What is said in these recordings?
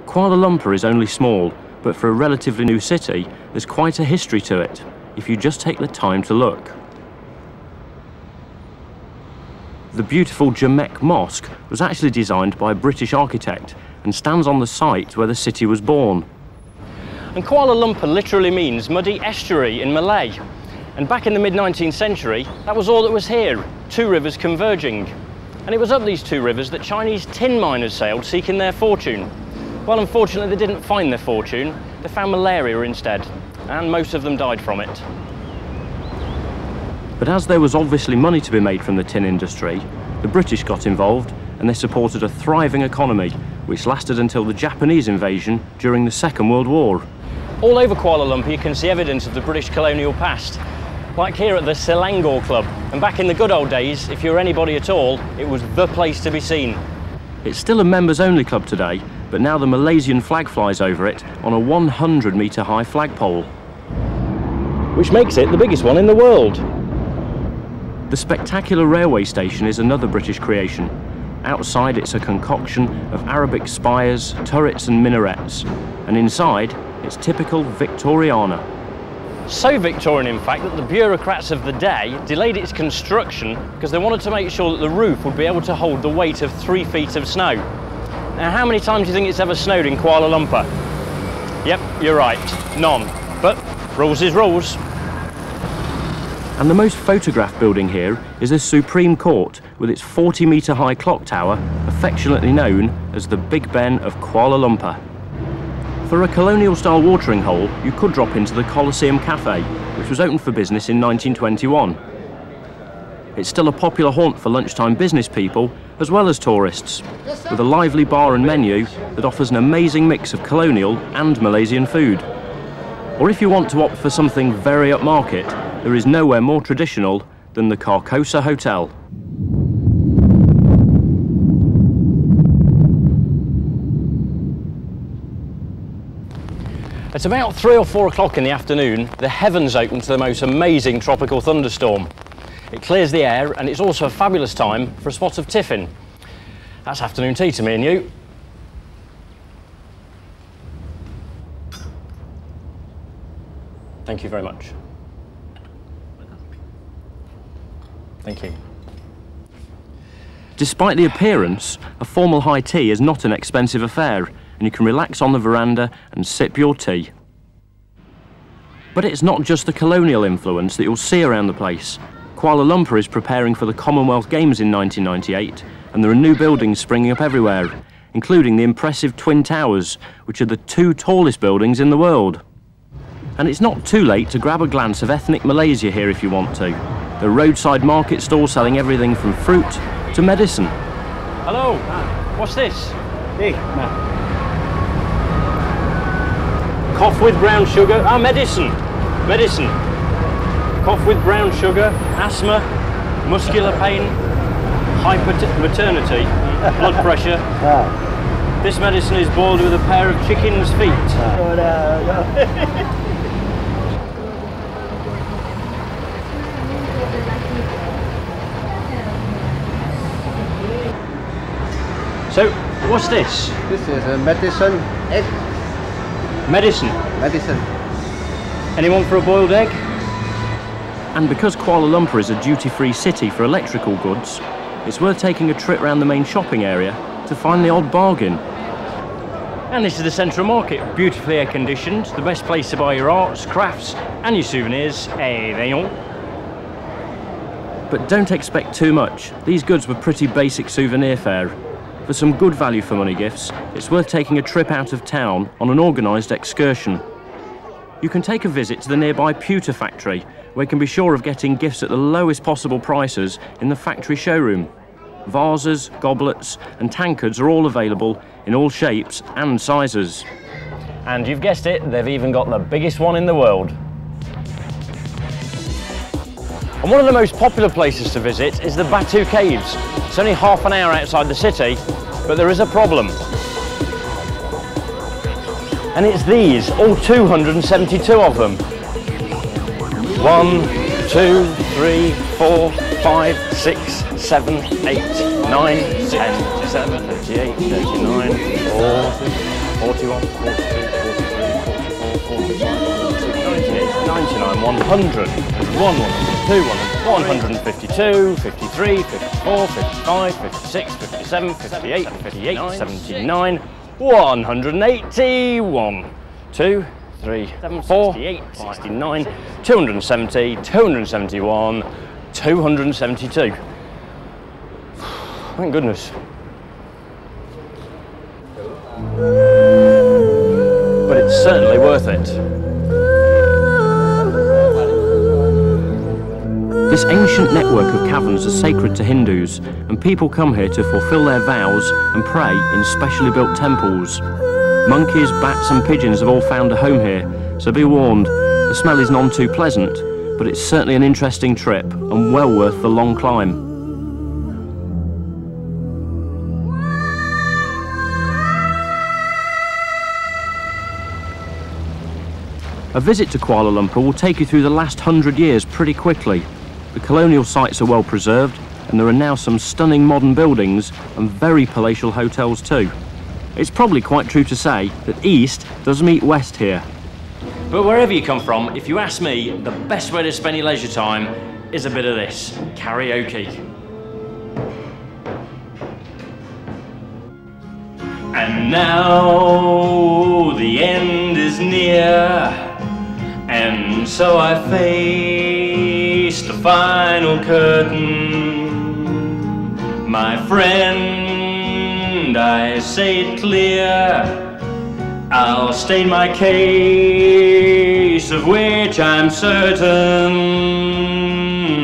Kuala Lumpur is only small, but for a relatively new city, there's quite a history to it, if you just take the time to look. The beautiful Jamek Mosque was actually designed by a British architect and stands on the site where the city was born. And Kuala Lumpur literally means muddy estuary in Malay. And back in the mid-19th century, that was all that was here, two rivers converging. And it was up these two rivers that Chinese tin miners sailed seeking their fortune. Well, unfortunately, they didn't find their fortune. They found malaria instead, and most of them died from it. But as there was obviously money to be made from the tin industry, the British got involved and they supported a thriving economy, which lasted until the Japanese invasion during the Second World War. All over Kuala Lumpur you can see evidence of the British colonial past, like here at the Selangor Club. And back in the good old days, if you were anybody at all, it was the place to be seen. It's still a members-only club today, but now the Malaysian flag flies over it on a 100-metre high flagpole, which makes it the biggest one in the world. The spectacular railway station is another British creation. Outside it's a concoction of Arabic spires, turrets and minarets, and inside it's typical Victoriana. So Victorian, in fact, that the bureaucrats of the day delayed its construction because they wanted to make sure that the roof would be able to hold the weight of 3 feet of snow. Now, how many times do you think it's ever snowed in Kuala Lumpur? Yep, you're right, none. But rules is rules. And the most photographed building here is the Supreme Court with its 40-metre high clock tower, affectionately known as the Big Ben of Kuala Lumpur. For a colonial-style watering hole, you could drop into the Coliseum Cafe, which was opened for business in 1921. It's still a popular haunt for lunchtime business people, as well as tourists, with a lively bar and menu that offers an amazing mix of colonial and Malaysian food. Or if you want to opt for something very upmarket, there is nowhere more traditional than the Carcosa Hotel. At about 3 or 4 o'clock in the afternoon, the heavens open to the most amazing tropical thunderstorm. It clears the air, and it's also a fabulous time for a spot of tiffin. That's afternoon tea to me and you. Thank you very much. Thank you. Despite the appearance, a formal high tea is not an expensive affair, and you can relax on the veranda and sip your tea. But it's not just the colonial influence that you'll see around the place. Kuala Lumpur is preparing for the Commonwealth Games in 1998, and there are new buildings springing up everywhere, including the impressive Twin Towers, which are the 2 tallest buildings in the world. And it's not too late to grab a glance of ethnic Malaysia here if you want to. There are roadside market stalls selling everything from fruit to medicine. Hello, what's this? Hey, cough with brown sugar. Ah, medicine. Medicine. Cough with brown sugar, asthma, muscular pain, maternity, blood pressure. This medicine is boiled with a pair of chicken's feet. So, what's this? This is a medicine egg. Medicine? Medicine. Anyone for a boiled egg? And because Kuala Lumpur is a duty-free city for electrical goods, it's worth taking a trip around the main shopping area to find the odd bargain. And this is the Central Market, beautifully air-conditioned, the best place to buy your arts, crafts and your souvenirs. But don't expect too much. These goods were pretty basic souvenir fare. For some good value for money gifts, it's worth taking a trip out of town on an organised excursion. You can take a visit to the nearby pewter factory, where you can be sure of getting gifts at the lowest possible prices in the factory showroom. Vases, goblets and tankards are all available in all shapes and sizes. And you've guessed it, they've even got the biggest one in the world. And one of the most popular places to visit is the Batu Caves. It's only half an hour outside the city, but there is a problem. And it's these, all 272 of them. 1, 2, 3, 4, 5, 6, 7, 8, 9, 10, 27, 38, 39, 4, 41, 42, 43, 44, 45, 46, 98, 99, 100, 101, 102, 152, 53, 54, 55, 56, 57, 58, 58, 79, 180, 1, 2, 3, 4, 69, 270, 271, 272. Thank goodness. But it's certainly worth it. This ancient network of caverns is sacred to Hindus, and people come here to fulfill their vows and pray in specially built temples. Monkeys, bats and pigeons have all found a home here, so be warned, the smell is none too pleasant, but it's certainly an interesting trip and well worth the long climb. A visit to Kuala Lumpur will take you through the last 100 years pretty quickly. The colonial sites are well preserved, and there are now some stunning modern buildings and very palatial hotels too. It's probably quite true to say that East does meet West here. But wherever you come from, if you ask me, the best way to spend your leisure time is a bit of this, karaoke. And now the end is near, and so I face the final curtain. My friend, I say it clear, I'll state my case, of which I'm certain.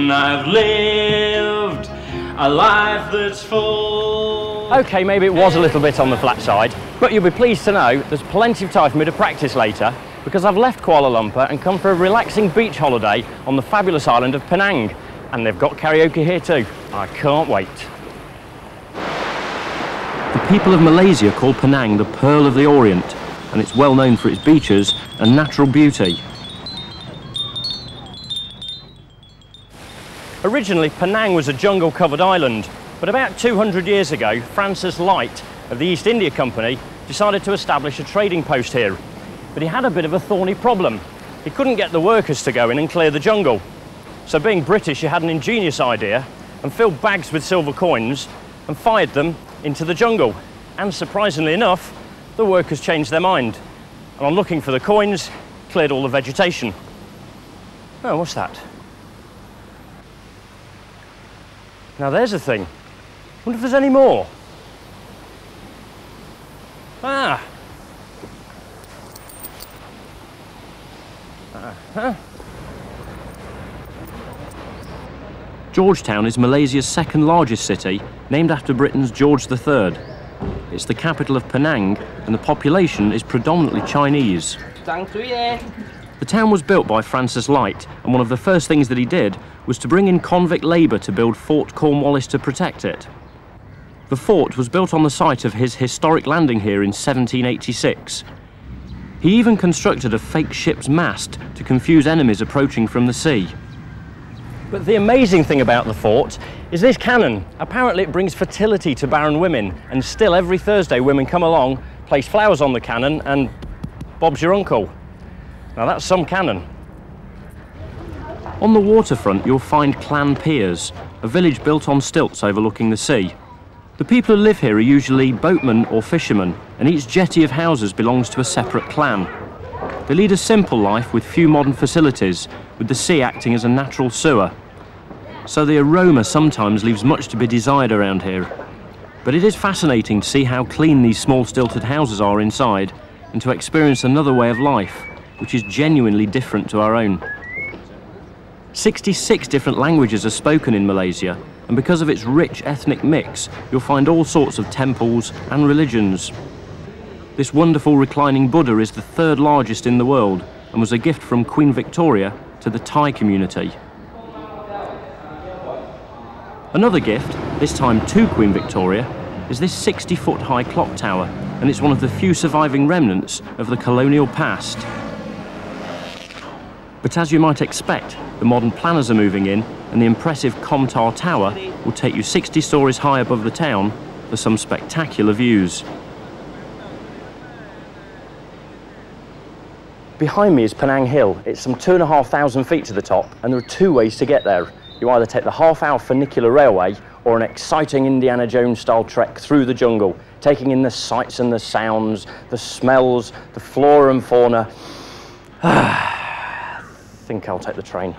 I've lived a life that's full. Okay, maybe it was a little bit on the flat side, but you'll be pleased to know there's plenty of time for me to practice later, because I've left Kuala Lumpur and come for a relaxing beach holiday on the fabulous island of Penang. And they've got karaoke here too. I can't wait. The people of Malaysia call Penang the Pearl of the Orient, and it's well known for its beaches and natural beauty. Originally, Penang was a jungle-covered island, but about 200 years ago, Francis Light of the East India Company decided to establish a trading post here. But he had a bit of a thorny problem. He couldn't get the workers to go in and clear the jungle. So being British, he had an ingenious idea and filled bags with silver coins and fired them into the jungle. And surprisingly enough, the workers changed their mind. And on looking for the coins, cleared all the vegetation. Oh, what's that? Now there's a thing. Wonder if there's any more. Ah! Georgetown is Malaysia's second largest city, named after Britain's George III. It's the capital of Penang, and the population is predominantly Chinese. The town was built by Francis Light, and one of the first things that he did was to bring in convict labour to build Fort Cornwallis to protect it. The fort was built on the site of his historic landing here in 1786. He even constructed a fake ship's mast to confuse enemies approaching from the sea. But the amazing thing about the fort is this cannon. Apparently it brings fertility to barren women, and still every Thursday women come along, place flowers on the cannon, and Bob's your uncle. Now that's some cannon. On the waterfront you'll find Clan Piers, a village built on stilts overlooking the sea. The people who live here are usually boatmen or fishermen, and each jetty of houses belongs to a separate clan. They lead a simple life with few modern facilities, with the sea acting as a natural sewer. So the aroma sometimes leaves much to be desired around here. But it is fascinating to see how clean these small stilted houses are inside, and to experience another way of life, which is genuinely different to our own. 66 different languages are spoken in Malaysia, and because of its rich ethnic mix, you'll find all sorts of temples and religions. This wonderful reclining Buddha is the third largest in the world, and was a gift from Queen Victoria to the Thai community. Another gift, this time to Queen Victoria, is this 60-foot high clock tower, and it's one of the few surviving remnants of the colonial past. But as you might expect, the modern planners are moving in, and the impressive Comtar Tower will take you 60 stories high above the town for some spectacular views. Behind me is Penang Hill. It's some 2,500 feet to the top, and there are two ways to get there. You either take the half-hour funicular railway or an exciting Indiana Jones-style trek through the jungle, taking in the sights and the sounds, the smells, the flora and fauna. I think I'll take the train.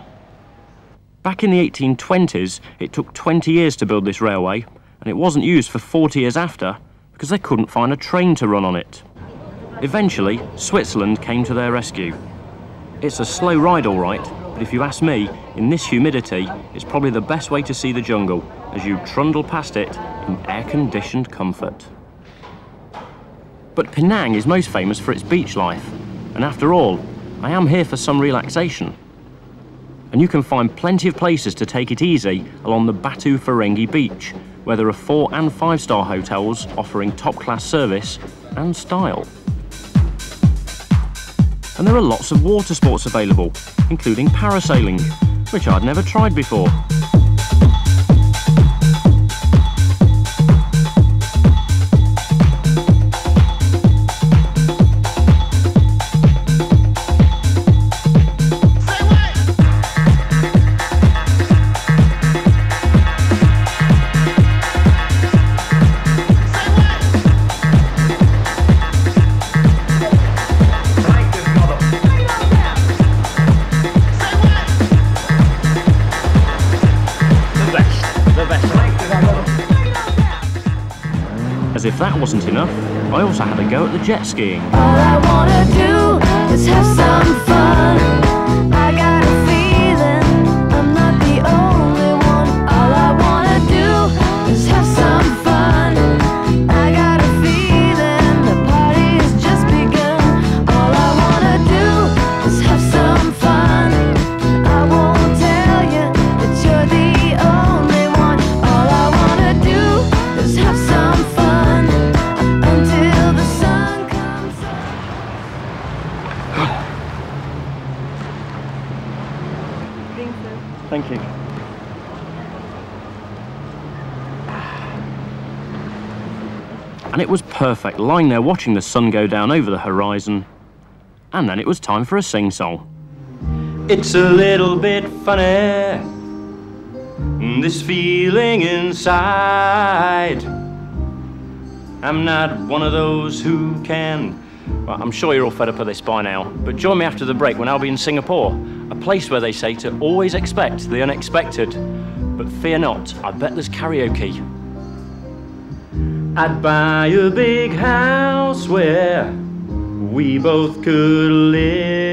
Back in the 1820s, it took 20 years to build this railway, and it wasn't used for 40 years after because they couldn't find a train to run on it. Eventually, Switzerland came to their rescue. It's a slow ride, all right, but if you ask me, in this humidity, it's probably the best way to see the jungle as you trundle past it in air-conditioned comfort. But Penang is most famous for its beach life, and after all, I am here for some relaxation. And you can find plenty of places to take it easy along the Batu Caves beach, where there are 4- and 5-star hotels offering top-class service and style. And there are lots of water sports available, including parasailing, which I'd never tried before. As if that wasn't enough, I also had a go at the jet skiing. All I wanna do is have some fun. I got a feeling I'm not the only one. All I wanna do is have some fun. I got a feeling the party has just begun. All I wanna do is have some fun. I won't tell you that you're the only one. All I wanna do is have some fun. Thank you. And it was perfect, lying there watching the sun go down over the horizon. And then it was time for a sing-song. It's a little bit funny, this feeling inside. I'm not one of those who can... Well, I'm sure you're all fed up of this by now, but join me after the break when I'll be in Singapore, a place where they say to always expect the unexpected. But fear not, I bet there's karaoke. I'd buy a big house where we both could live.